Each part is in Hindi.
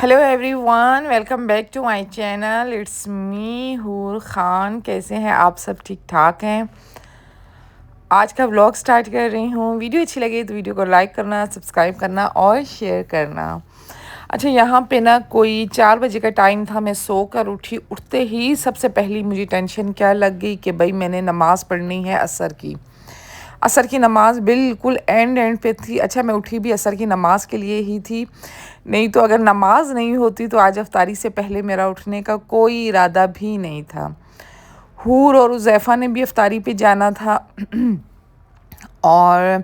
Hello everyone, welcome back to my channel. It's me Hoor Khan. कैसे हैं आप सब? ठीक ठाक हैं। आज का व्लॉग स्टार्ट कर रही हूँ। वीडियो अच्छी लगे तो वीडियो को लाइक करना, सब्सक्राइब करना और शेयर करना। अच्छा, यहाँ पे ना कोई 4 बजे का टाइम था। मैं सो कर उठी। उठते ही सबसे पहली मुझे टेंशन क्या लग गई कि भाई मैंने नमाज़ पढ़नी है असर की नमाज़ बिल्कुल एंड पे थी। अच्छा, मैं उठी भी असर की नमाज़ के लिए ही थी। नहीं तो अगर नमाज नहीं होती तो आज अफ्तारी से पहले मेरा उठने का कोई इरादा भी नहीं था। हूर और उज़ैफ़ा ने भी अफ्तारी पे जाना था और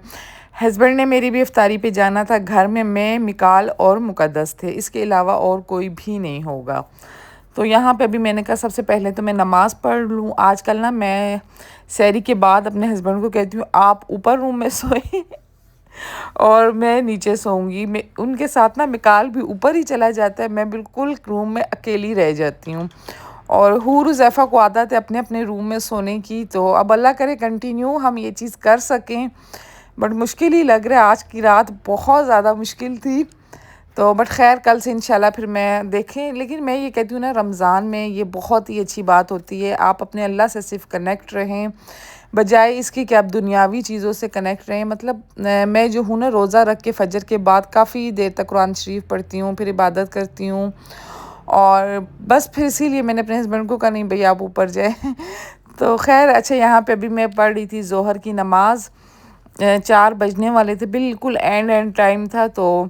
हस्बैंड ने मेरी भी अफ्तारी पे जाना था। घर में मैं, मिकाल और मुक़द्दस थे। इसके अलावा और कोई भी नहीं होगा। तो यहाँ पे अभी मैंने कहा सबसे पहले तो मैं नमाज़ पढ़ लूँ। आजकल ना मैं सहरी के बाद अपने हस्बैंड को कहती हूँ आप ऊपर रूम में सोएं और मैं नीचे सोऊंगी। मैं उनके साथ ना मिकाल भी ऊपर ही चला जाता है। मैं बिल्कुल रूम में अकेली रह जाती हूँ और हूर ज़ैफ़ा को आदत है अपने अपने रूम में सोने की। तो अब अल्लाह करे कंटिन्यू हम ये चीज़ कर सकें, बट मुश्किल ही लग रहा है। आज की रात बहुत ज़्यादा मुश्किल थी। तो बट खैर कल से इंशाल्लाह फिर मैं देखें। लेकिन मैं ये कहती हूँ ना, रमज़ान में ये बहुत ही अच्छी बात होती है, आप अपने अल्लाह से सिर्फ कनेक्ट रहें बजाय इसके कि आप दुनियावी चीज़ों से कनेक्ट रहें। मतलब मैं जो हूँ ना, रोज़ा रख के फजर के बाद काफ़ी देर तक कुरान शरीफ पढ़ती हूँ, फिर इबादत करती हूँ। और बस फिर इसीलिए मैंने अपने हस्बैंड को कहा नहीं भई आप ऊपर जाए तो खैर अच्छा, यहाँ पे अभी मैं पढ़ रही थी ज़ोहर की नमाज़। 4 बजने वाले थे, बिल्कुल एंड टाइम था। तो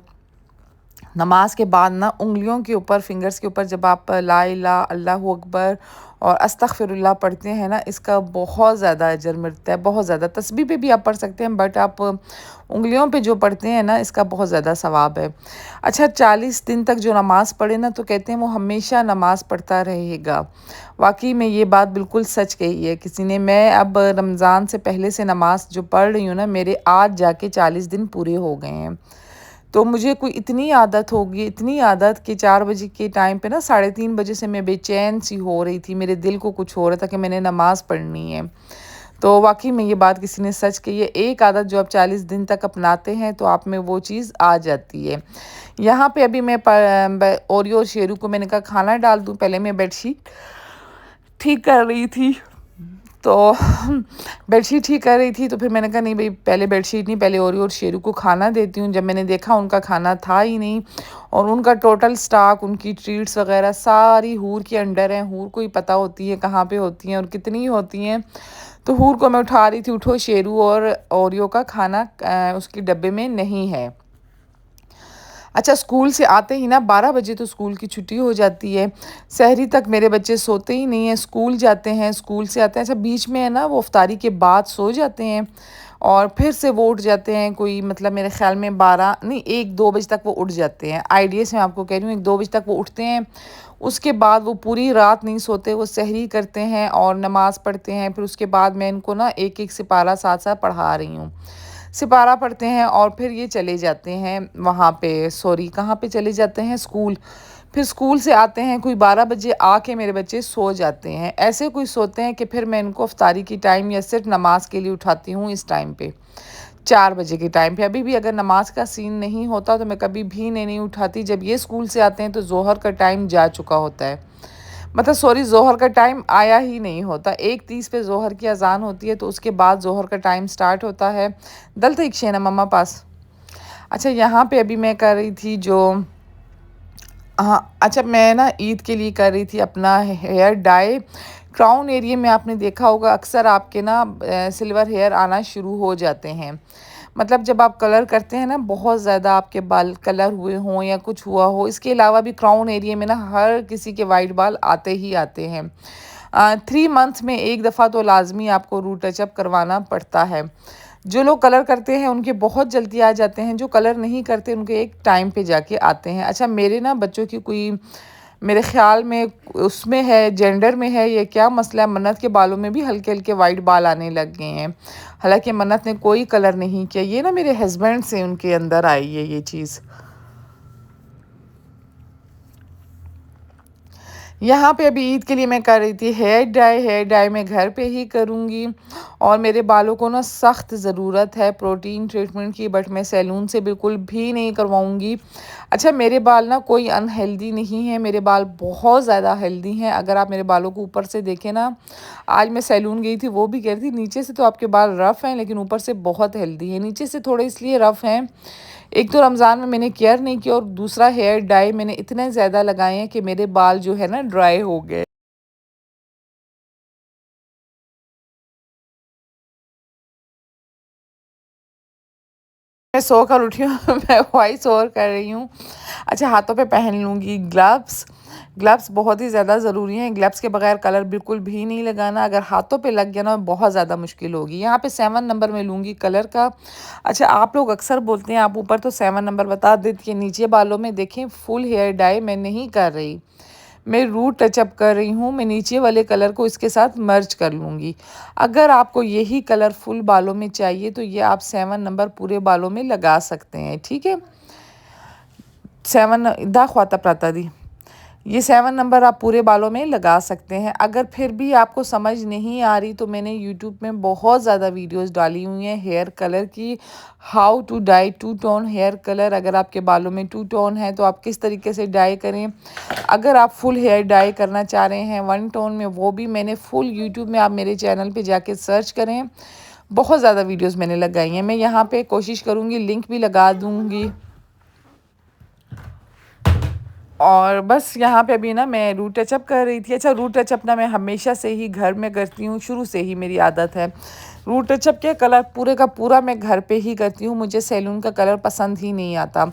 नमाज के बाद ना उंगलियों के ऊपर, फिंगर्स के ऊपर जब आप ला इला अल्लाहु अकबर और अस्तगफिरुल्लाह पढ़ते हैं ना, इसका बहुत ज़्यादा अजर मिलता है। बहुत ज़्यादा तस्बीह पे भी आप पढ़ सकते हैं, बट आप उंगलियों पे जो पढ़ते हैं ना, इसका बहुत ज़्यादा सवाब है। अच्छा, 40 दिन तक जो नमाज़ पढ़े ना, तो कहते हैं वो हमेशा नमाज़ पढ़ता रहेगा। वाकई में ये बात बिल्कुल सच कही है किसी ने। मैं अब रमज़ान से पहले से नमाज़ जो पढ़ रही हूँ ना, मेरे आज जाके 40 दिन पूरे हो गए हैं। तो मुझे कोई इतनी आदत होगी, इतनी आदत कि 4 बजे के टाइम पे ना 3:30 बजे से मैं बेचैन सी हो रही थी। मेरे दिल को कुछ हो रहा था कि मैंने नमाज़ पढ़नी है। तो वाक़ई में ये बात किसी ने सच कही है। एक आदत जो आप 40 दिन तक अपनाते हैं तो आप में वो चीज़ आ जाती है। यहाँ पे अभी मैं ओरियो और शेरू को मैंने कहा खाना डाल दूँ। पहले मैं बेडशीट ठीक कर रही थी। तो बेडशीट ठीक कर रही थी, तो फिर मैंने कहा नहीं भई, पहले बेडशीट नहीं, पहले ओरियो और शेरू को खाना देती हूँ। जब मैंने देखा उनका खाना था ही नहीं और उनका टोटल स्टॉक, उनकी ट्रीट्स वगैरह सारी हूर के अंडर हैं। हूर को ही पता होती है कहाँ पे होती हैं और कितनी होती हैं। तो हूर को मैं उठा रही थी, उठो शेरू और ओरियो का खाना उसके डब्बे में नहीं है। अच्छा, स्कूल से आते ही ना 12 बजे तो स्कूल की छुट्टी हो जाती है। सहरी तक मेरे बच्चे सोते ही नहीं हैं, स्कूल जाते हैं, स्कूल से आते हैं। अच्छा, बीच में है ना वो इफ्तारी के बाद सो जाते हैं और फिर से वो उठ जाते हैं। कोई मतलब मेरे ख़्याल में 12 नहीं, 1-2 बजे तक वो उठ जाते हैं। आइडिया से मैं आपको कह रही हूँ, 1-2 बजे तक वो उठते हैं। उसके बाद वो पूरी रात नहीं सोते, वो सहरी करते हैं और नमाज़ पढ़ते हैं। फिर उसके बाद मैं इनको ना एक-एक सिपारा साथ-साथ पढ़ा रही हूँ। सिपारा पढ़ते हैं और फिर ये चले जाते हैं वहाँ पे, सॉरी कहाँ पे चले जाते हैं, स्कूल। फिर स्कूल से आते हैं कोई 12 बजे, आके मेरे बच्चे सो जाते हैं। ऐसे कोई सोते हैं कि फिर मैं इनको इफ्तारी की टाइम या सिर्फ नमाज के लिए उठाती हूँ इस टाइम पे, 4 बजे के टाइम पे। अभी भी अगर नमाज का सीन नहीं होता तो मैं कभी भी नहीं उठाती। जब ये स्कूल से आते हैं तो ज़ोहर का टाइम जा चुका होता है। मतलब सॉरी, ज़ोहर का टाइम आया ही नहीं होता। 1:30 पे ज़ोहर की अज़ान होती है, तो उसके बाद ज़ोहर का टाइम स्टार्ट होता है। दल तक शेना मम्मा पास। अच्छा, यहाँ पे अभी मैं कर रही थी जो, हाँ अच्छा, मैं ना ईद के लिए कर रही थी अपना हेयर डाई। क्राउन एरिया में आपने देखा होगा अक्सर आपके ना सिल्वर हेयर आना शुरू हो जाते हैं। मतलब जब आप कलर करते हैं ना, बहुत ज़्यादा आपके बाल कलर हुए हों या कुछ हुआ हो। इसके अलावा भी क्राउन एरिया में ना हर किसी के वाइट बाल आते ही आते हैं। 3 मंथ्स में एक दफ़ा तो लाजमी आपको रूट टचअप करवाना पड़ता है। जो लोग कलर करते हैं उनके बहुत जल्दी आ जाते हैं, जो कलर नहीं करते उनके एक टाइम पे जाके आते हैं। अच्छा, मेरे ना बच्चों की कोई, मेरे ख़्याल में उसमें है, जेंडर में है, ये क्या मसला है, मन्नत के बालों में भी हल्के-हल्के वाइट बाल आने लग गए हैं। हालाँकि मन्नत ने कोई कलर नहीं किया, ये ना मेरे हस्बैंड से उनके अंदर आई है ये चीज़। यहाँ पे अभी ईद के लिए मैं कर रही थी हेयर डाई मैं घर पे ही करूँगी और मेरे बालों को ना सख्त ज़रूरत है प्रोटीन ट्रीटमेंट की, बट मैं सैलून से बिल्कुल भी नहीं करवाऊँगी। अच्छा, मेरे बाल ना कोई अनहेल्दी नहीं है, मेरे बाल बहुत ज़्यादा हेल्दी हैं। अगर आप मेरे बालों को ऊपर से देखें ना, आज मैं सैलून गई थी, वो भी कह रही थी नीचे से तो आपके बाल रफ़ हैं लेकिन ऊपर से बहुत हेल्दी हैं। नीचे से थोड़े इसलिए रफ़ हैं, एक तो रमज़ान में मैंने केयर नहीं की और दूसरा हेयर डाई मैंने इतने ज़्यादा लगाए हैं कि मेरे बाल जो है ना ड्राई हो गए। मैं सो कर उठी हूँ मैं वॉइस ओवर कर रही हूँ। अच्छा, हाथों पे पहन लूँगी ग्लव्स। ग्लव्स बहुत ही ज़्यादा ज़रूरी हैं, ग्लव्स के बगैर कलर बिल्कुल भी नहीं लगाना, अगर हाथों पे लग गया ना बहुत ज़्यादा मुश्किल होगी। यहाँ पे 7 नंबर में लूँगी कलर का। अच्छा, आप लोग अक्सर बोलते हैं आप ऊपर तो 7 नंबर बता देती हैं, नीचे बालों में देखें फुल हेयर डाई मैं नहीं कर रही, मैं रूट टचअप कर रही हूँ। मैं नीचे वाले कलर को इसके साथ मर्ज कर लूँगी। अगर आपको यही कलर फुल बालों में चाहिए तो ये आप 7 नंबर पूरे बालों में लगा सकते हैं, ठीक है। 7 दा ख्वाता प्राता दी, ये 7 नंबर आप पूरे बालों में लगा सकते हैं। अगर फिर भी आपको समझ नहीं आ रही तो मैंने यूट्यूब में बहुत ज़्यादा वीडियोस डाली हुई हैं हेयर कलर की, how to dye two tone hair colour. अगर आपके बालों में टू टोन है तो आप किस तरीके से डाई करें। अगर आप फुल हेयर डाई करना चाह रहे हैं 1 टोन में, वो भी मैंने फुल यूट्यूब में, आप मेरे चैनल पर जाके सर्च करें, बहुत ज़्यादा वीडियोज़ मैंने लगाई हैं। मैं यहाँ पर कोशिश करूँगी लिंक भी लगा दूँगी। और बस यहाँ पे अभी ना मैं रूट टचअप कर रही थी। अच्छा, रूट टचअप ना मैं हमेशा से ही घर में करती हूँ, शुरू से ही मेरी आदत है। रूट टचअप के कलर पूरे का पूरा मैं घर पे ही करती हूँ, मुझे सैलून का कलर पसंद ही नहीं आता।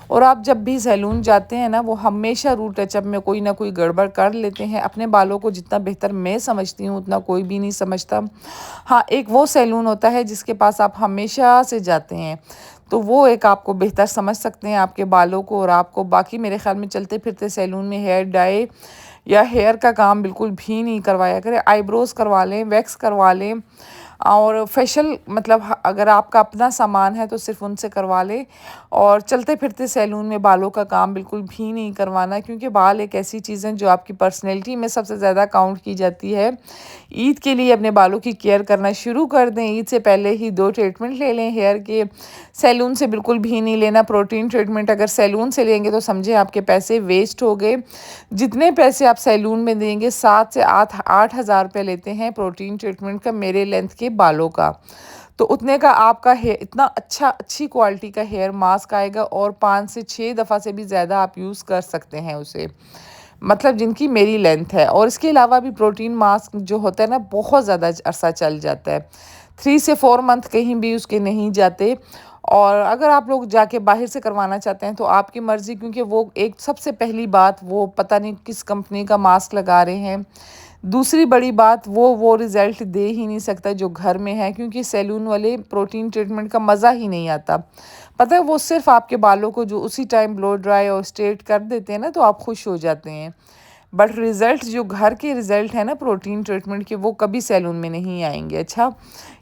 और आप जब भी सैलून जाते हैं ना, वो हमेशा रूट टचअप में कोई ना कोई गड़बड़ कर लेते हैं। अपने बालों को जितना बेहतर मैं समझती हूँ उतना कोई भी नहीं समझता। हाँ, एक वो सैलून होता है जिसके पास आप हमेशा से जाते हैं, तो वो एक आपको बेहतर समझ सकते हैं आपके बालों को और आपको। बाकी मेरे ख्याल में चलते फिरते सैलून में हेयर डाई या हेयर का काम बिल्कुल भी नहीं करवाया करें। आईब्रोज़ करवा लें, वैक्स करवा लें, और फेशियल मतलब अगर आपका अपना सामान है तो सिर्फ उनसे करवा लें। और चलते फिरते सैलून में बालों का काम बिल्कुल भी नहीं करवाना, क्योंकि बाल एक ऐसी चीज़ है जो आपकी पर्सनैलिटी में सबसे ज़्यादा काउंट की जाती है। ईद के लिए अपने बालों की केयर करना शुरू कर दें, ईद से पहले ही 2 ट्रीटमेंट ले लें हेयर के। सैलून से बिल्कुल भी नहीं लेना प्रोटीन ट्रीटमेंट, अगर सैलून से लेंगे तो समझें आपके पैसे वेस्ट हो गए। जितने पैसे आप सैलून में देंगे 7 से 8 हज़ार रुपये लेते हैं प्रोटीन ट्रीटमेंट का मेरे लेंथ के बालों का, तो उतने का आपका हेयर इतना अच्छी क्वालिटी का हेयर मास्क आएगा और 5 से 6 दफ़ा से भी ज़्यादा आप यूज़ कर सकते हैं उसे, मतलब जिनकी मेरी लेंथ है। और इसके अलावा भी प्रोटीन मास्क जो होता है ना बहुत ज़्यादा अरसा चल जाता है, 3 से 4 मंथ कहीं भी उसके नहीं जाते। और अगर आप लोग जाके बाहर से करवाना चाहते हैं तो आपकी मर्ज़ी, क्योंकि वो एक सबसे पहली बात वो पता नहीं किस कंपनी का मास्क लगा रहे हैं। दूसरी बड़ी बात वो रिज़ल्ट दे ही नहीं सकता जो घर में है, क्योंकि सैलून वाले प्रोटीन ट्रीटमेंट का मज़ा ही नहीं आता। पता है, वो सिर्फ़ आपके बालों को जो उसी टाइम ब्लो ड्राई और स्ट्रेट कर देते हैं ना, तो आप खुश हो जाते हैं। बट रिज़ल्ट जो घर के रिज़ल्ट है ना प्रोटीन ट्रीटमेंट के, वो कभी सैलून में नहीं आएंगे। अच्छा,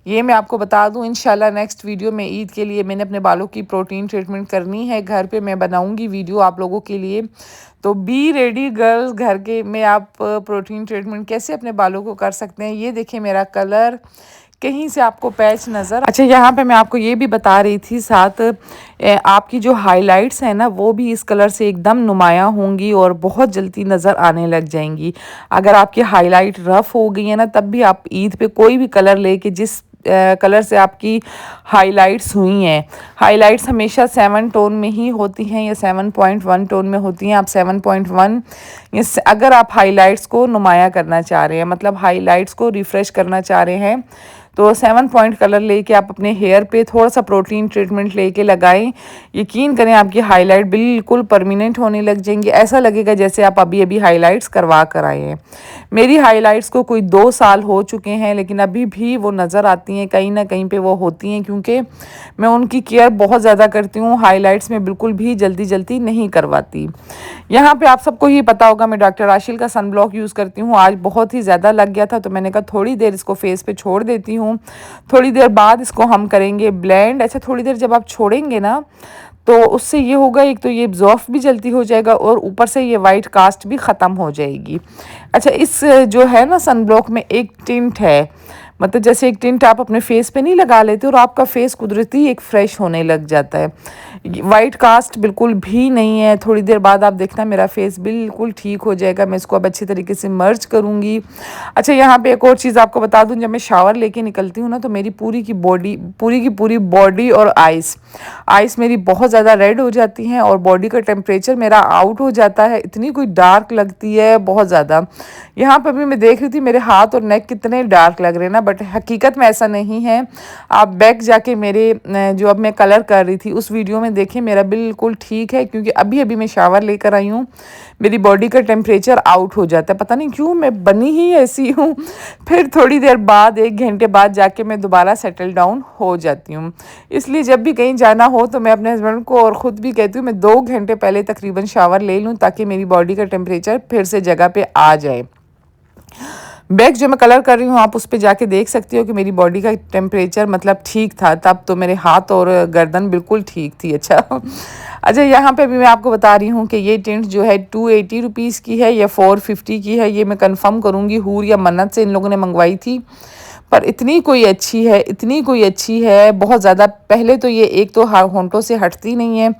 ये मैं आपको बता दूं, इंशाल्लाह नेक्स्ट वीडियो में ईद के लिए मैंने अपने बालों की प्रोटीन ट्रीटमेंट करनी है घर पे, मैं बनाऊंगी वीडियो आप लोगों के लिए। तो बी रेडी गर्ल्स, घर के में आप प्रोटीन ट्रीटमेंट कैसे अपने बालों को कर सकते हैं। ये देखिए मेरा कलर, कहीं से आपको पैच नज़र। अच्छा, यहाँ पे मैं आपको ये भी बता रही थी साथ, आपकी जो हाइलाइट्स हैं ना वो भी इस कलर से एकदम नुमायाँ होंगी और बहुत जल्दी नज़र आने लग जाएंगी। अगर आपकी हाइलाइट रफ़ हो गई है ना, तब भी आप ईद पे कोई भी कलर लेके जिस कलर से आपकी हाइलाइट्स हुई हैं, हाइलाइट्स हमेशा 7 टोन में ही होती हैं या 7.1 टोन में होती हैं। आप 7.1 अगर आप हाइलाइट्स को नुमाया करना चाह रहे हैं, मतलब हाइलाइट्स को रिफ़्रेश करना चाह रहे हैं, तो 7 पॉइंट कलर लेके आप अपने हेयर पे थोड़ा सा प्रोटीन ट्रीटमेंट लेके लगाएं। यकीन करें आपकी हाईलाइट बिल्कुल परमानेंट होने लग जाएंगी, ऐसा लगेगा जैसे आप अभी अभी हाईलाइट्स करवा कर आए हैं। मेरी हाईलाइट्स को कोई 2 साल हो चुके हैं लेकिन अभी भी वो नज़र आती हैं, कहीं ना कहीं पे वो होती हैं, क्योंकि मैं उनकी केयर बहुत ज़्यादा करती हूँ। हाईलाइट्स में बिल्कुल भी जल्दी नहीं करवाती। यहाँ पे आप सबको ही पता होगा मैं डॉक्टर आशिल का सन ब्लॉक यूज़ करती हूँ। आज बहुत ही ज़्यादा लग गया था तो मैंने कहा थोड़ी देर इसको फेस पे छोड़ देती हूँ, थोड़ी देर बाद इसको हम करेंगे ब्लेंड। अच्छा, थोड़ी देर जब आप छोड़ेंगे ना तो उससे ये होगा, एक तो ये एब्जॉर्ब भी जल्दी हो जाएगा और ऊपर से ये वाइट कास्ट भी ख़त्म हो जाएगी। अच्छा, इस जो है ना सन ब्लॉक में एक टिंट है, मतलब जैसे एक टिंट आप अपने फेस पे नहीं लगा लेते और आपका फेस कुदरती एक फ्रेश होने लग जाता है। वाइट कास्ट बिल्कुल भी नहीं है। थोड़ी देर बाद आप देखना मेरा फेस बिल्कुल ठीक हो जाएगा। मैं इसको अब अच्छी तरीके से मर्ज करूँगी। अच्छा, यहाँ पे एक और चीज़ आपको बता दूँ, जब मैं शावर लेके निकलती हूँ ना तो मेरी पूरी की पूरी बॉडी और आइस मेरी बहुत ज़्यादा रेड हो जाती हैं और बॉडी का टेम्परेचर मेरा आउट हो जाता है। इतनी कोई डार्क लगती है बहुत ज़्यादा। यहाँ पर भी मैं देख रही थी मेरे हाथ और नेक कितने डार्क लग रहे हैं ना, बट हकीकत में ऐसा नहीं है। आप बैक जाके मेरे जो अब मैं कलर कर रही थी उस वीडियो में देखें, मेरा बिल्कुल ठीक है, क्योंकि अभी अभी मैं शावर लेकर आई हूँ। मेरी बॉडी का टेम्परेचर आउट हो जाता है, पता नहीं क्यों, मैं बनी ही ऐसी हूँ। फिर थोड़ी देर बाद 1 घंटे बाद जाके मैं दोबारा सेटल डाउन हो जाती हूँ। इसलिए जब भी कहीं जाना हो तो मैं अपने हस्बैंड को और ख़ुद भी कहती हूँ मैं 2 घंटे पहले तकरीबन शावर ले लूँ ताकि मेरी बॉडी का टेम्परेचर फिर से जगह पे आ जाए। बैक जो मैं कलर कर रही हूँ आप उस पर जाके देख सकती हो कि मेरी बॉडी का टेम्परेचर मतलब ठीक था। तब तो मेरे हाथ और गर्दन बिल्कुल ठीक थी। अच्छा, यहाँ पे भी मैं आपको बता रही हूँ कि ये टिंट जो है 280 रुपीज़ की है या 450 की है, ये मैं कंफर्म करूँगी। हूर या मन्नत से इन लोगों ने मंगवाई थी, पर इतनी कोई अच्छी है बहुत ज़्यादा। पहले तो ये एक तो होंठों से हटती नहीं है,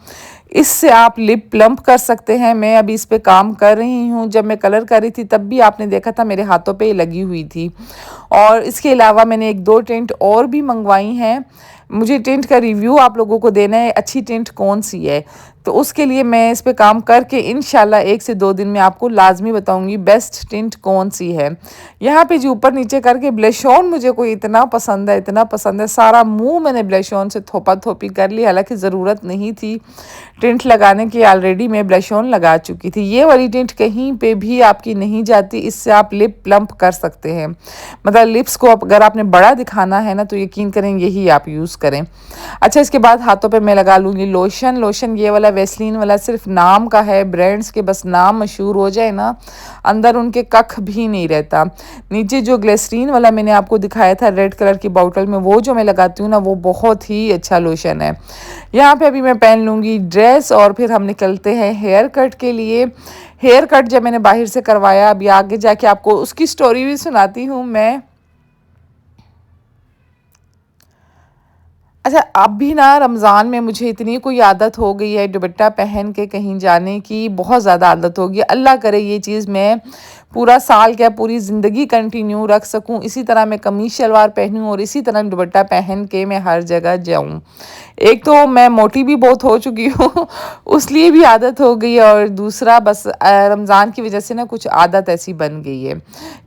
इससे आप लिप प्लम्प कर सकते हैं। मैं अभी इस पे काम कर रही हूँ। जब मैं कलर कर रही थी तब भी आपने देखा था मेरे हाथों पे लगी हुई थी। और इसके अलावा मैंने 1-2 टिंट और भी मंगवाई हैं। मुझे टिंट का रिव्यू आप लोगों को देना है, अच्छी टिंट कौन सी है, तो उसके लिए मैं इस पे काम करके इंशाल्लाह 1 से 2 दिन में आपको लाजमी बताऊंगी बेस्ट टिंट कौन सी है। यहाँ पे जो ऊपर नीचे करके ब्लश ऑन मुझे कोई इतना पसंद है, सारा मुंह मैंने ब्लश ऑन से थोपा थोपी कर ली, हालांकि ज़रूरत नहीं थी टिंट लगाने की। ऑलरेडी मैं ब्लश ऑन लगा चुकी थी। ये वाली टिंट कहीं पे भी आपकी नहीं जाती, इससे आप लिप प्लम्प कर सकते हैं। मतलब लिप्स को अगर आपने बड़ा दिखाना है ना तो यकीन करें यही आप यूज़ करें। अच्छा, इसके बाद हाथों पे मैं लगा लूँगी लोशन। ये वाला वैसलीन वाला सिर्फ नाम का है, ब्रांड्स के बस नाम मशहूर हो जाए ना, अंदर उनके कख भी नहीं रहता। नीचे जो ग्लिसरीन वाला मैंने आपको दिखाया था रेड कलर की बॉटल में, वो जो मैं लगाती हूँ ना वो बहुत ही अच्छा लोशन है। यहाँ पे अभी मैं पहन लूँगी ड्रेस और फिर हम निकलते हैं हेयर कट के लिए। हेयर कट जब मैंने बाहर से करवाया, अभी आगे जाके आपको उसकी स्टोरी भी सुनाती हूँ मैं। अच्छा, अब भी ना रमज़ान में मुझे इतनी कोई आदत हो गई है दुपट्टा पहन के कहीं जाने की, बहुत ज़्यादा आदत हो गई। अल्लाह करे ये चीज़ मैं पूरा साल क्या पूरी ज़िंदगी कंटिन्यू रख सकूं, इसी तरह मैं कमीज शलवार पहनूं और इसी तरह दुपट्टा पहन के मैं हर जगह जाऊं। एक तो मैं मोटी भी बहुत हो चुकी हूँ उस लिए भी आदत हो गई है, और दूसरा बस रमज़ान की वजह से ना कुछ आदत ऐसी बन गई है।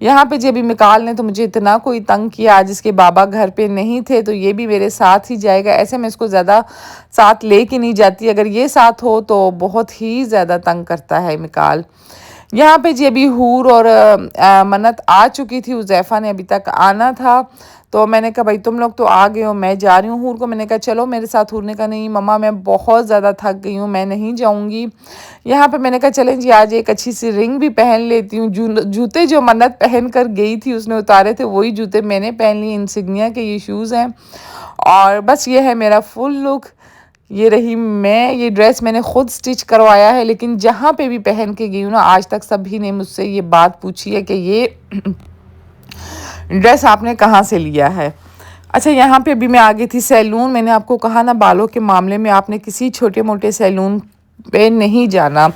यहाँ पे जब भी मिकाल ने तो मुझे इतना कोई तंग किया, आज इसके बाबा घर पे नहीं थे तो ये भी मेरे साथ ही जाएगा। ऐसे मैं इसको ज़्यादा साथ ले के नहीं जाती, अगर ये साथ हो तो बहुत ही ज़्यादा तंग करता है मिकाल। यहाँ पे जी अभी हूर और मन्नत आ चुकी थी, उज़ैफ़ा ने अभी तक आना था, तो मैंने कहा भाई तुम लोग तो आ गए हो, मैं जा रही हूँ हूर को। मैंने कहा चलो मेरे साथ। हूर ने कहा नहीं मम्मा मैं बहुत ज़्यादा थक गई हूँ, मैं नहीं जाऊँगी। यहाँ पे मैंने कहा चलें जी आज एक अच्छी सी रिंग भी पहन लेती हूँ। जूते जो मन्नत पहन कर गई थी उसने उतारे थे, वही जूते मैंने पहन लिए। इंसिग्निया के ये शूज़ हैं और बस ये है मेरा फुल लुक। ये रही मैं, ये ड्रेस मैंने खुद स्टिच करवाया है, लेकिन जहाँ पे भी पहन के गई हूँ ना आज तक सभी ने मुझसे ये बात पूछी है कि ये ड्रेस आपने कहाँ से लिया है। अच्छा, यहाँ पे भी मैं आ गई थी सैलून। मैंने आपको कहा ना बालों के मामले में आपने किसी छोटे मोटे सैलून पे नहीं जाना,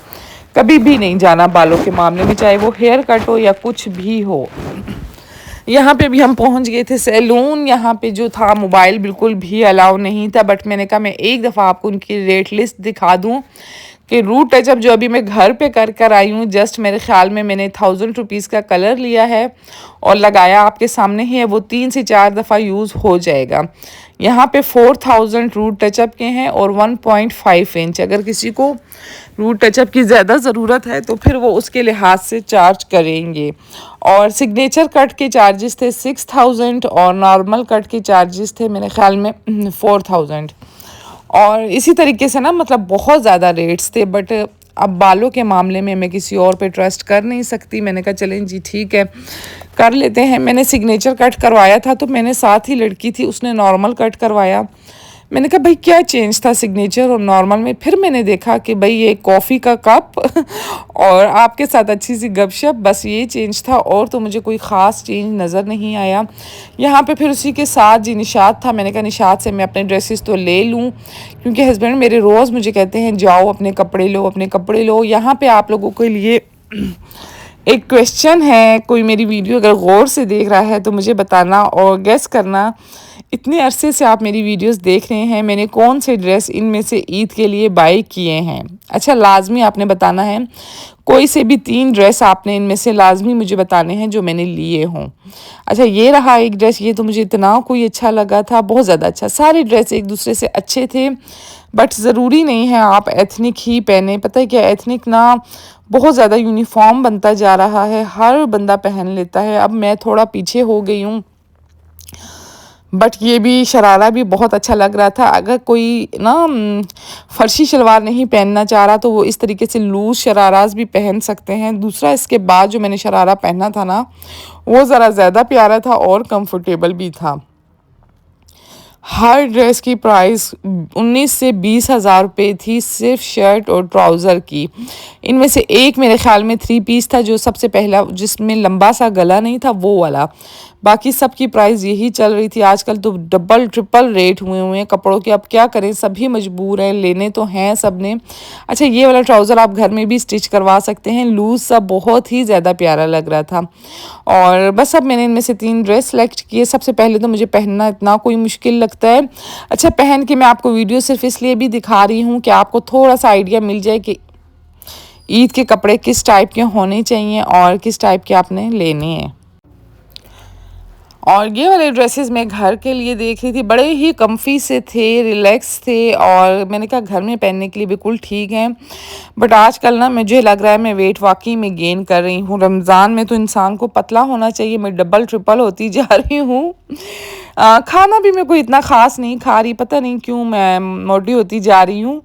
कभी भी नहीं जाना बालों के मामले में, चाहे वो हेयर कट हो या कुछ भी हो। यहाँ पे भी हम पहुँच गए थे सैलून। यहाँ पे जो था मोबाइल बिल्कुल भी अलाउ नहीं था, बट मैंने कहा मैं एक दफ़ा आपको उनकी रेट लिस्ट दिखा दूँ कि रूट टचअप जो अभी मैं घर पे कर आई हूँ, जस्ट मेरे ख्याल में मैंने 1000 रुपीज़ का कलर लिया है और लगाया आपके सामने ही है, वो 3 से 4 दफ़ा यूज़ हो जाएगा। यहाँ पे 4000 रूट टचअप के हैं और 1.5 इंच। अगर किसी को रूट टचअप की ज़्यादा ज़रूरत है तो फिर वो उसके लिहाज से चार्ज करेंगे। और सिग्नेचर कट के चार्जेस थे 6000 और नॉर्मल कट के चार्जेस थे मेरे ख्याल में 4000। और इसी तरीके से ना मतलब बहुत ज़्यादा रेट्स थे, बट अब बालों के मामले में मैं किसी और पे ट्रस्ट कर नहीं सकती। मैंने कहा चलें जी ठीक है कर लेते हैं। मैंने सिग्नेचर कट करवाया था तो मैंने साथ ही लड़की थी उसने नॉर्मल कट करवाया। मैंने कहा भाई क्या चेंज था सिग्नेचर और नॉर्मल में। फिर मैंने देखा कि भाई ये कॉफ़ी का कप और आपके साथ अच्छी सी गपशप, बस ये चेंज था और तो मुझे कोई ख़ास चेंज नज़र नहीं आया। यहाँ पे फिर उसी के साथ जी निशात था। मैंने कहा निशात से मैं अपने ड्रेसेस तो ले लूँ, क्योंकि हस्बैंड मेरे रोज़ मुझे कहते हैं जाओ अपने कपड़े लो, अपने कपड़े लो। यहाँ पर आप लोगों के लिए एक क्वेश्चन है, कोई मेरी वीडियो अगर गौर से देख रहा है तो मुझे बताना और गेस करना, इतने अरसे से आप मेरी वीडियोस देख रहे हैं, मैंने कौन से ड्रेस इनमें से ईद के लिए बाई किए हैं। अच्छा लाजमी आपने बताना है, कोई से भी 3 ड्रेस आपने इनमें से लाजमी मुझे बताने हैं जो मैंने लिए हों। अच्छा ये रहा एक ड्रेस, ये तो मुझे इतना कोई अच्छा लगा था, बहुत ज़्यादा अच्छा। सारे ड्रेस एक दूसरे से अच्छे थे, बट ज़रूरी नहीं है आप एथनिक ही पहने। पता है क्या, एथनिक ना बहुत ज़्यादा यूनिफॉर्म बनता जा रहा है, हर बंदा पहन लेता है। अब मैं थोड़ा पीछे हो गई हूँ, बट ये भी शरारा भी बहुत अच्छा लग रहा था। अगर कोई ना फर्शी शलवार नहीं पहनना चाह रहा तो वो इस तरीके से लूज़ शराराज भी पहन सकते हैं। दूसरा इसके बाद जो मैंने शरारा पहना था ना, वो ज़रा ज़्यादा प्यारा था और कंफर्टेबल भी था। हर ड्रेस की प्राइस 19 से 20 हज़ार रुपये थी, सिर्फ शर्ट और ट्राउज़र की। इनमें से एक मेरे ख्याल में 3 पीस था, जो सबसे पहला जिसमें लंबा सा गला नहीं था वो वाला। बाकी सब की प्राइस यही चल रही थी। आजकल तो डबल ट्रिपल रेट हुए हुए हैं कपड़ों के, अब क्या करें, सभी मजबूर हैं, लेने तो हैं सब ने। अच्छा ये वाला ट्राउज़र आप घर में भी स्टिच करवा सकते हैं, लूज़ सा, बहुत ही ज़्यादा प्यारा लग रहा था। और बस अब मैंने इनमें से 3 ड्रेस सेलेक्ट किए। सबसे पहले तो मुझे पहनना इतना कोई मुश्किल लगता है। अच्छा पहन के मैं आपको वीडियो सिर्फ इसलिए भी दिखा रही हूँ कि आपको थोड़ा सा आइडिया मिल जाए कि ईद के कपड़े किस टाइप के होने चाहिए और किस टाइप के आपने लेने हैं। और ये वाले ड्रेसेस मैं घर के लिए देख रही थी, बड़े ही कम्फी से थे, रिलैक्स थे, और मैंने कहा घर में पहनने के लिए बिल्कुल ठीक हैं। बट आजकल ना मुझे लग रहा है मैं वेट वाकई में गेन कर रही हूँ। रमज़ान में तो इंसान को पतला होना चाहिए, मैं डबल ट्रिपल होती जा रही हूँ। खाना भी मैं कोई इतना ख़ास नहीं खा रही, पता नहीं क्यों मैं मोटी होती जा रही हूँ।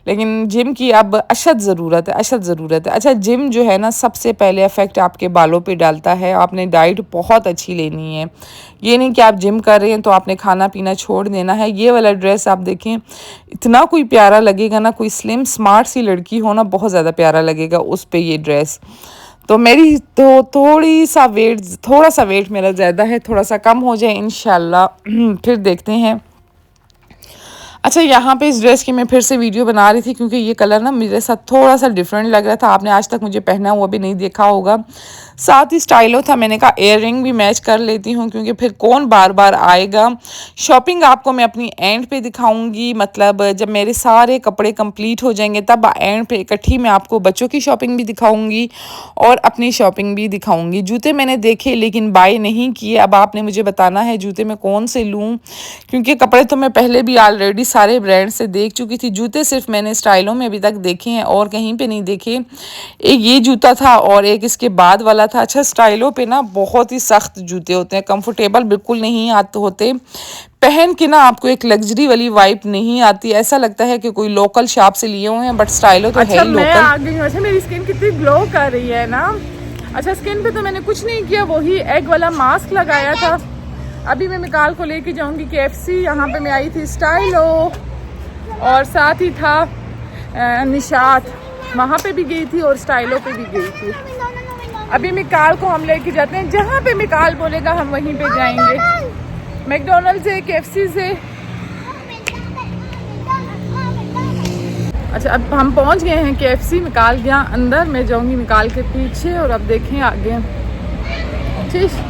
लेकिन जिम की अब अशद ज़रूरत है, अशद ज़रूरत है। अच्छा जिम जो है ना सबसे पहले इफ़ेक्ट आपके बालों पे डालता है। आपने डाइट बहुत अच्छी लेनी है, ये नहीं कि आप जिम कर रहे हैं तो आपने खाना पीना छोड़ देना है। ये वाला ड्रेस आप देखें, इतना कोई प्यारा लगेगा ना, कोई स्लिम स्मार्ट सी लड़की हो ना, बहुत ज़्यादा प्यारा लगेगा उस पे ये ड्रेस। तो मेरी तो थोड़ा सा वेट मेरा ज़्यादा है, थोड़ा सा कम हो जाए इंशाल्लाह फिर देखते हैं। अच्छा यहाँ पे इस ड्रेस की मैं फिर से वीडियो बना रही थी, क्योंकि ये कलर ना मेरे साथ थोड़ा सा डिफरेंट लग रहा था। आपने आज तक मुझे पहना हुआ भी नहीं देखा होगा। साथ ही स्टाइलो था, मैंने कहा एयर रिंग भी मैच कर लेती हूँ, क्योंकि फिर कौन बार बार आएगा। शॉपिंग आपको मैं अपनी एंड पे दिखाऊंगी, मतलब जब मेरे सारे कपड़े कंप्लीट हो जाएंगे तब एंड पे इकट्ठी मैं आपको बच्चों की शॉपिंग भी दिखाऊंगी और अपनी शॉपिंग भी दिखाऊंगी। जूते मैंने देखे लेकिन बाय नहीं किए। अब आपने मुझे बताना है जूते मैं कौन से लूँ, क्योंकि कपड़े तो मैं पहले भी ऑलरेडी सारे ब्रांड से देख चुकी थी। जूते सिर्फ मैंने स्टाइलों में अभी तक देखे हैं और कहीं पे नहीं देखे। एक ये जूता था और एक इसके बाद वाला था। अच्छा स्टाइलों पे ना बहुत ही सख्त जूते होते हैं, कंफर्टेबल बिल्कुल नहीं आते होते, पहन के ना आपको एक लग्जरी वाली वाइब नहीं आती, ऐसा लगता है कि कोई लोकल शॉप से लिए हुए हैं, बट स्टाइलो तो है ही लोकल। मैं आ गई हूँ। अच्छा मेरी स्किन कितनी ग्लो कर रही है ना। अच्छा स्किन पे तो मैंने कुछ नहीं किया, वही एग वाला मास्क लगाया था। अभी मैं मिकाल को लेके जाऊंगी KFC। यहाँ पे मैं आई थी स्टाइलो और साथ ही था निशात, वहाँ पे भी गई थी और स्टाइलो पे भी गई थी। अभी मिकाल को हम लेके जाते हैं, जहाँ पे मिकाल बोलेगा हम वहीं पे जाएंगे। मैकडोनल्ड से, KFC से। अच्छा अब हम पहुँच गए हैं KFC। मिकाल गया अंदर, मैं जाऊँगी मिकाल के पीछे और अब देखें आगे। ठीक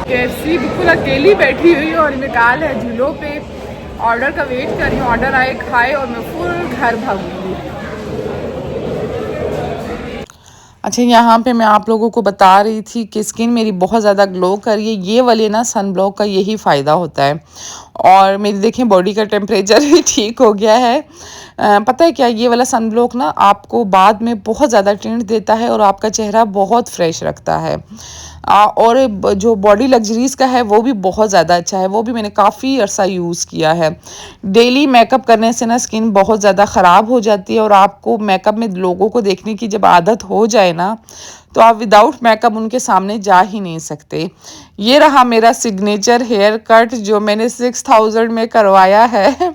KFC बिल्कुल अकेली बैठी हुई और मिकाल है झूलों पे, ऑर्डर का वेट कर रही हूँ, ऑर्डर आए खाए और मैं फुल घर भागूंगी। अच्छा यहाँ पे मैं आप लोगों को बता रही थी कि स्किन मेरी बहुत ज़्यादा ग्लो कर रही है। ये वाले ना सन ब्लॉक का यही फ़ायदा होता है, और मेरी देखें बॉडी का टेम्परेचर भी ठीक हो गया है। पता है क्या, ये वाला सन ब्लॉक ना आपको बाद में बहुत ज़्यादा टिंट देता है और आपका चेहरा बहुत फ्रेश रखता है। और जो बॉडी लग्जरीज का है वो भी बहुत ज़्यादा अच्छा है, वो भी मैंने काफ़ी अरसा यूज़ किया है। डेली मेकअप करने से ना स्किन बहुत ज़्यादा ख़राब हो जाती है, और आपको मेकअप में लोगों को देखने की जब आदत हो जाए ना, तो आप विदाउट मेकअप उनके सामने जा ही नहीं सकते। ये रहा मेरा सिग्नेचर हेयर कट जो मैंने 6000 में करवाया है।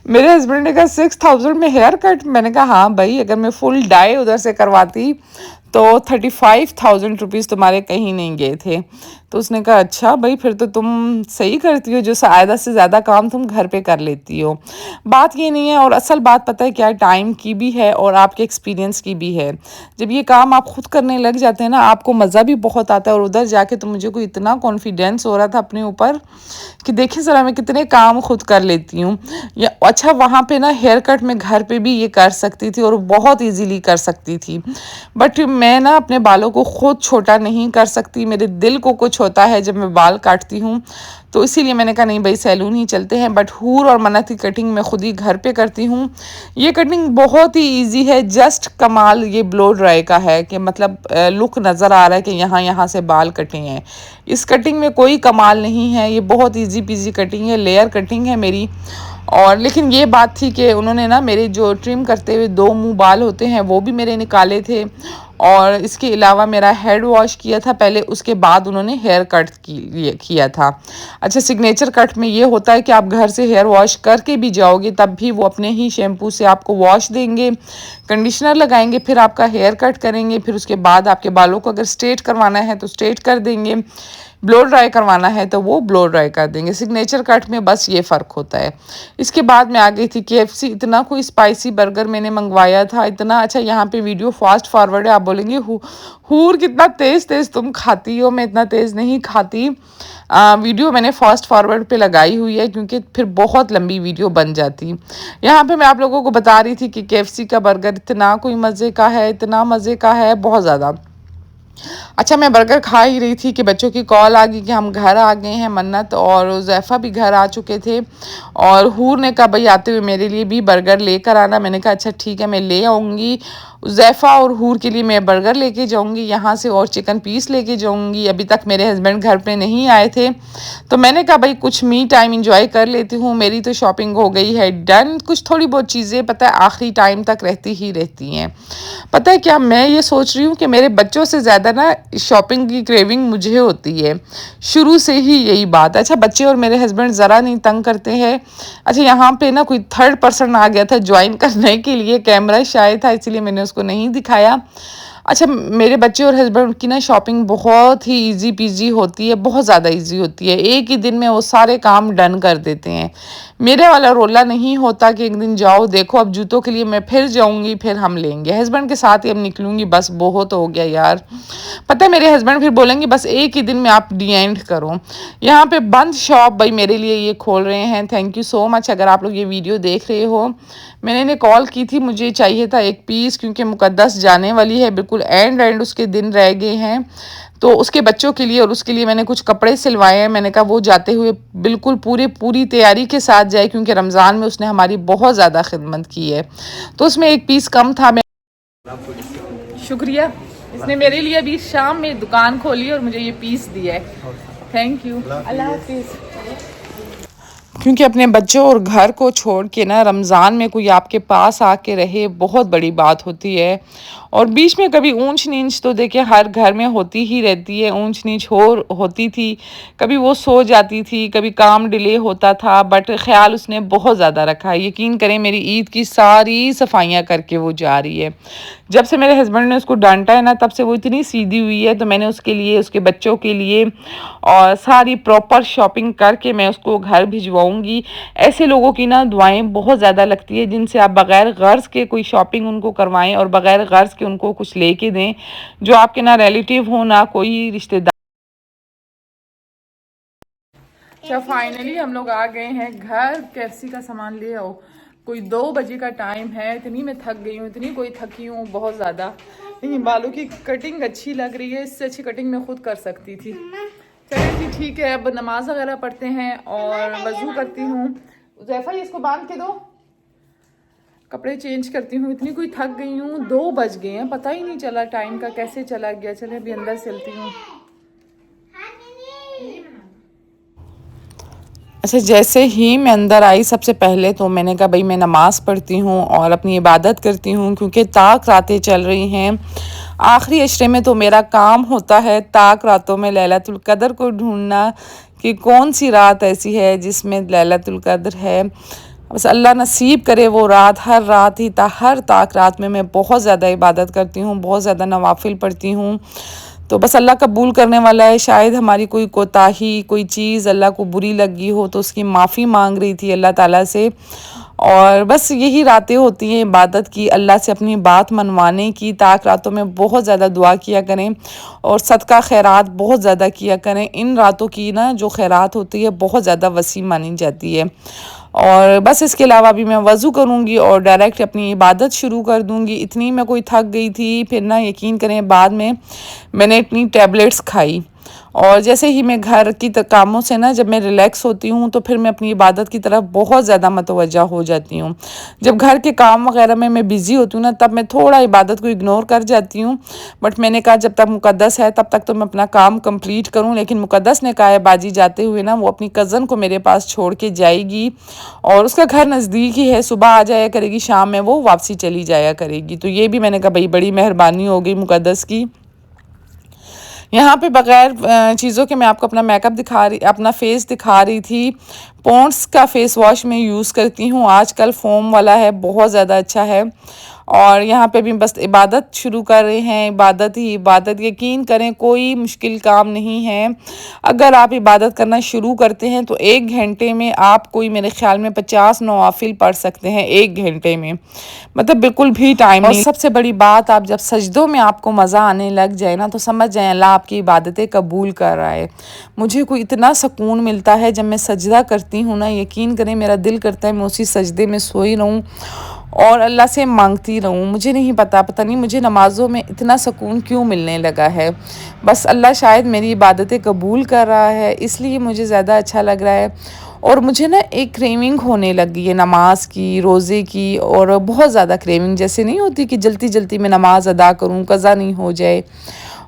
मेरे हस्बैंड ने कहा 6000 में हेयर कट, मैंने कहा हाँ भाई, अगर मैं फुल डाई उधर से करवाती तो 35,000 रुपीज़ तुम्हारे कहीं नहीं गए थे। तो उसने कहा अच्छा भाई, फिर तो तुम सही करती हो, जो आधा से ज़्यादा काम तुम घर पे कर लेती हो। बात ये नहीं है, और असल बात पता है क्या, टाइम की भी है और आपके एक्सपीरियंस की भी है। जब ये काम आप खुद करने लग जाते हैं ना, आपको मज़ा भी बहुत आता है। और उधर जाके तो मुझे को इतना कॉन्फिडेंस हो रहा था अपने ऊपर कि देखिए ज़रा मैं कितने काम खुद कर लेती हूँ। या अच्छा, वहाँ पे ना हेयर कट मैं घर पे भी ये कर सकती थी और बहुत इजीली कर सकती थी, बट मैं ना अपने बालों को खुद छोटा नहीं कर सकती। मेरे दिल को कुछ होता है जब मैं बाल काटती हूँ, तो इसीलिए मैंने कहा नहीं भाई सैलून ही चलते हैं। बट हूर और मन्नत की कटिंग मैं खुद ही घर पे करती हूँ। ये कटिंग बहुत ही इजी है, जस्ट कमाल ये ब्लो ड्राई का है कि मतलब लुक नज़र आ रहा है कि यहाँ यहाँ से बाल कटे हैं। इस कटिंग में कोई कमाल नहीं है, ये बहुत इजी पीजी कटिंग है, लेयर कटिंग है मेरी। और लेकिन ये बात थी कि उन्होंने ना मेरे जो ट्रिम करते हुए 2 मुंह बाल होते हैं वो भी मेरे निकाले थे, और इसके अलावा मेरा हेड वॉश किया था पहले, उसके बाद उन्होंने हेयर कट किया था। अच्छा, सिग्नेचर कट में ये होता है कि आप घर से हेयर वॉश करके भी जाओगे तब भी वो अपने ही शैम्पू से आपको वॉश देंगे, कंडीशनर लगाएंगे, फिर आपका हेयर कट करेंगे, फिर उसके बाद आपके बालों को अगर स्ट्रेट करवाना है तो स्ट्रेट कर देंगे, ब्लो ड्राई करवाना है तो वो ब्लो ड्राई कर देंगे। सिग्नेचर कट में बस ये फ़र्क होता है। इसके बाद मैं आ गई थी KFC। इतना कोई स्पाइसी बर्गर मैंने मंगवाया था, इतना अच्छा। यहाँ पे वीडियो फास्ट फॉरवर्ड है, आप बोलेंगे हूर कितना तेज़ तेज़ तुम खाती हो, मैं इतना तेज़ नहीं खाती। वीडियो मैंने फास्ट फॉरवर्ड पे लगाई हुई है क्योंकि फिर बहुत लंबी वीडियो बन जाती। यहाँ पे मैं आप लोगों को बता रही थी कि KFC का बर्गर इतना कोई मज़े का है, इतना मज़े का है, बहुत ज़्यादा। अच्छा, मैं बर्गर खा ही रही थी कि बच्चों की कॉल आ गई कि हम घर आ गए हैं। मन्नत और ज़ैफ़ा भी घर आ चुके थे, और हूर ने कहा भाई आते हुए मेरे लिए भी बर्गर लेकर आना। मैंने कहा अच्छा ठीक है, मैं ले आऊँगी। ज़ैफ़ा और हूर के लिए मैं बर्गर लेके जाऊँगी यहाँ से, और चिकन पीस लेके जाऊँगी। अभी तक मेरे हस्बैंड घर पे नहीं आए थे, तो मैंने कहा भाई कुछ मी टाइम इंजॉय कर लेती हूँ। मेरी तो शॉपिंग हो गई है डन। कुछ थोड़ी बहुत चीज़ें पता है आखिरी टाइम तक रहती ही रहती हैं। पता है क्या, मैं ये सोच रही हूँ कि मेरे बच्चों से ज़्यादा ना शॉपिंग की क्रेविंग मुझे होती है, शुरू से ही यही बात। अच्छा, बच्चे और मेरे हस्बैंड ज़रा नहीं तंग करते हैं। अच्छा, यहाँ पे ना कोई थर्ड पर्सन आ गया था ज्वाइन करने के लिए, कैमरा शायद था इसलिए मैंने उसको नहीं दिखाया। अच्छा, मेरे बच्चे और हस्बैंड की ना शॉपिंग बहुत ही इजी पीजी होती है, बहुत ज़्यादा इजी होती है। एक ही दिन में वो सारे काम डन कर देते हैं। मेरे वाला रोला नहीं होता कि एक दिन जाओ देखो अब जूतों के लिए मैं फिर जाऊंगी फिर हम लेंगे, हस्बैंड के साथ ही अब निकलूंगी, बस बहुत हो गया यार। पता है मेरे हस्बैंड फिर बोलेंगे बस एक ही दिन में आप डी एंड करो। यहाँ पे बंद शॉप भाई मेरे लिए ये खोल रहे हैं, थैंक यू सो मच। अगर आप लोग ये वीडियो देख रहे हो, मैंने इन्हें कॉल की थी, मुझे चाहिए था 1 पीस क्योंकि मुकद्दस जाने वाली है, बिल्कुल एंड उसके दिन रह गए हैं, तो उसके बच्चों के लिए और उसके लिए मैंने कुछ कपड़े सिलवाए हैं। मैंने कहा वो जाते हुए बिल्कुल पूरी तैयारी के साथ जाए क्योंकि रमज़ान में उसने हमारी बहुत ज़्यादा खिदमत की है, तो उसमें 1 पीस कम था। मैं शुक्रिया, इसने मेरे लिए अभी शाम में दुकान खोली और मुझे ये पीस दिया है, थैंक यू, अल्लाह हाफिज़। क्योंकि अपने बच्चों और घर को छोड़ के ना रमज़ान में कोई आपके पास आके रहे बहुत बड़ी बात होती है। और बीच में कभी ऊंच नीच तो देखिए हर घर में होती ही रहती है, ऊंच नीच होती थी, कभी वो सो जाती थी, कभी काम डिले होता था, बट ख्याल उसने बहुत ज़्यादा रखा है। यकीन करें मेरी ईद की सारी सफाइयाँ करके वो जा रही है। जब से मेरे हस्बैंड ने उसको डांटा है ना तब से वो इतनी सीधी हुई है, तो मैंने उसके लिए उसके बच्चों के लिए और सारी प्रॉपर शॉपिंग करके मैं उसको घर भिजवाऊंगी। ऐसे लोगों की ना दुआएं बहुत ज़्यादा लगती है जिनसे आप बग़ैर गर्ज़ के कोई शॉपिंग उनको करवाएं और बग़ैर गर्ज़ के उनको कुछ लेके दें, जो आपके ना रिलेटिव हो ना कोई रिश्तेदार। अच्छा, फाइनली हम लोग आ गए हैं घर। KFC का सामान ले आओ, कोई 2 बजे का टाइम है। इतनी मैं थक गई हूँ, इतनी कोई थकी हूँ बहुत ज़्यादा, लेकिन बालों की कटिंग अच्छी लग रही है, इससे अच्छी कटिंग मैं खुद कर सकती थी। चलिए जी ठीक है, अब नमाज वगैरह पढ़ते हैं और वज़ू करती हूँ। ज़ैफ़ा इसको बांध के दो, कपड़े चेंज करती हूँ, इतनी कोई थक गई हूँ। 2 बज गए हैं, पता ही नहीं चला टाइम का कैसे चला गया। चले अभी अंदर चलती हूँ। अच्छा, जैसे ही मैं अंदर आई सबसे पहले तो मैंने कहा भाई मैं नमाज़ पढ़ती हूँ और अपनी इबादत करती हूँ, क्योंकि ताक रातें चल रही हैं। आखिरी अशरे में तो मेरा काम होता है ताक रातों में लैलतुल कदर को ढूंढना कि कौन सी रात ऐसी है जिसमें लैलतुल कदर है। बस अल्लाह नसीब करे वो रात। हर रात ही हर ताक रात में मैं बहुत ज़्यादा इबादत करती हूँ, बहुत ज़्यादा नवाफिल पढ़ती हूँ। तो बस अल्लाह कबूल करने वाला है। शायद हमारी कोई कोताही, कोई चीज़ अल्लाह को बुरी लगी हो तो उसकी माफ़ी मांग रही थी अल्लाह ताला से। और बस यही रातें होती हैं इबादत की, अल्लाह से अपनी बात मनवाने की। ताक रातों में बहुत ज़्यादा दुआ किया करें और सदका खैरात बहुत ज़्यादा किया करें। इन रातों की ना जो खैरात होती है बहुत ज़्यादा वसी मानी जाती है। और बस इसके अलावा भी मैं वज़ू करूँगी और डायरेक्ट अपनी इबादत शुरू कर दूँगी। इतनी मैं कोई थक गई थी, फिर ना यकीन करें बाद में मैंने इतनी टैबलेट्स खाई। और जैसे ही मैं घर की कामों से ना जब मैं रिलैक्स होती हूँ तो फिर मैं अपनी इबादत की तरफ बहुत ज़्यादा मतवज्जा हो जाती हूँ। जब घर के काम वगैरह में मैं बिज़ी होती हूँ ना तब मैं थोड़ा इबादत को इग्नोर कर जाती हूँ। बट मैंने कहा जब तक मुकद्दस है तब तक तो मैं अपना काम कंप्लीट करूँ। लेकिन मुकद्दस ने कहा है बाजी जाते हुए ना वो अपनी कज़न को मेरे पास छोड़ के जाएगी और उसका घर नज़दीक ही है, सुबह आ जाया करेगी, शाम में वो वापसी चली जाया करेगी। तो ये भी मैंने कहा भाई बड़ी मेहरबानी हो गई मुकद्दस की। यहाँ पे बगैर चीज़ों के मैं आपको अपना फेस दिखा रही थी। पॉन्ड्स का फेस वॉश मैं यूज़ करती हूँ, आजकल फोम वाला है, बहुत ज़्यादा अच्छा है। और यहाँ पे भी बस इबादत शुरू कर रहे हैं, इबादत ही इबादत। यकीन करें कोई मुश्किल काम नहीं है। अगर आप इबादत करना शुरू करते हैं तो 1 घंटे में आप कोई मेरे ख्याल में 50 नवाफिल पढ़ सकते हैं 1 घंटे में, मतलब बिल्कुल भी टाइम नहीं। और सबसे बड़ी बात, आप जब सजदों में आपको मज़ा आने लग जाए ना तो समझ जाए अल्लाह आपकी इबादतें कबूल कर रहा है। मुझे कोई इतना सुकून मिलता है जब मैं सजदा करती हूँ ना, यकीन करें मेरा दिल करता है मैं उसी सजदे में सोई रहूँ और अल्लाह से मांगती रहूँ। मुझे नहीं पता नहीं मुझे नमाज़ों में इतना सुकून क्यों मिलने लगा है। बस अल्लाह शायद मेरी इबादतें कबूल कर रहा है, इसलिए मुझे ज़्यादा अच्छा लग रहा है। और मुझे ना एक क्रेविंग होने लगी है नमाज की, रोज़े की, और बहुत ज़्यादा क्रेविंग जैसे नहीं होती कि जल्दी जल्दी मैं नमाज अदा करूँ, कज़ा नहीं हो जाए।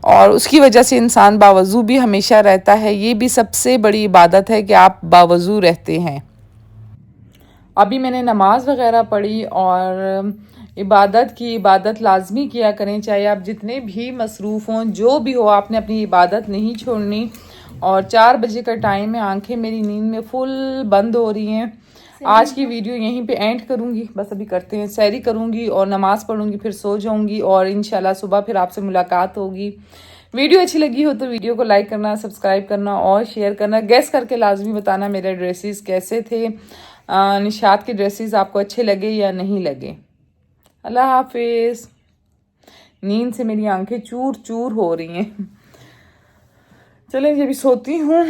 और उसकी वजह से इंसान बावज़ू भी हमेशा रहता है। ये भी सबसे बड़ी इबादत है कि आप बावज़ू रहते हैं। अभी मैंने नमाज वगैरह पढ़ी और इबादत लाजमी किया करें, चाहे आप जितने भी मसरूफ़ हों, जो भी हो, आपने अपनी इबादत नहीं छोड़नी। और 4 बजे का टाइम है, आंखें मेरी नींद में फुल बंद हो रही हैं। आज की वीडियो यहीं पे एंड करूँगी, बस अभी करते हैं, सैरी करूँगी और नमाज़ पढ़ूँगी, फिर सो जाऊँगी और इंशाल्लाह सुबह फिर आपसे मुलाकात होगी। वीडियो अच्छी लगी हो तो वीडियो को लाइक करना, सब्सक्राइब करना और शेयर करना। गेस करके लाजमी बताना मेरे ड्रेसेस कैसे थे, निशात के ड्रेसेस आपको अच्छे लगे या नहीं लगे। अल्लाह हाफिज़। नींद से मेरी आंखें चूर चूर हो रही हैं। चलें, अभी सोती हूँ।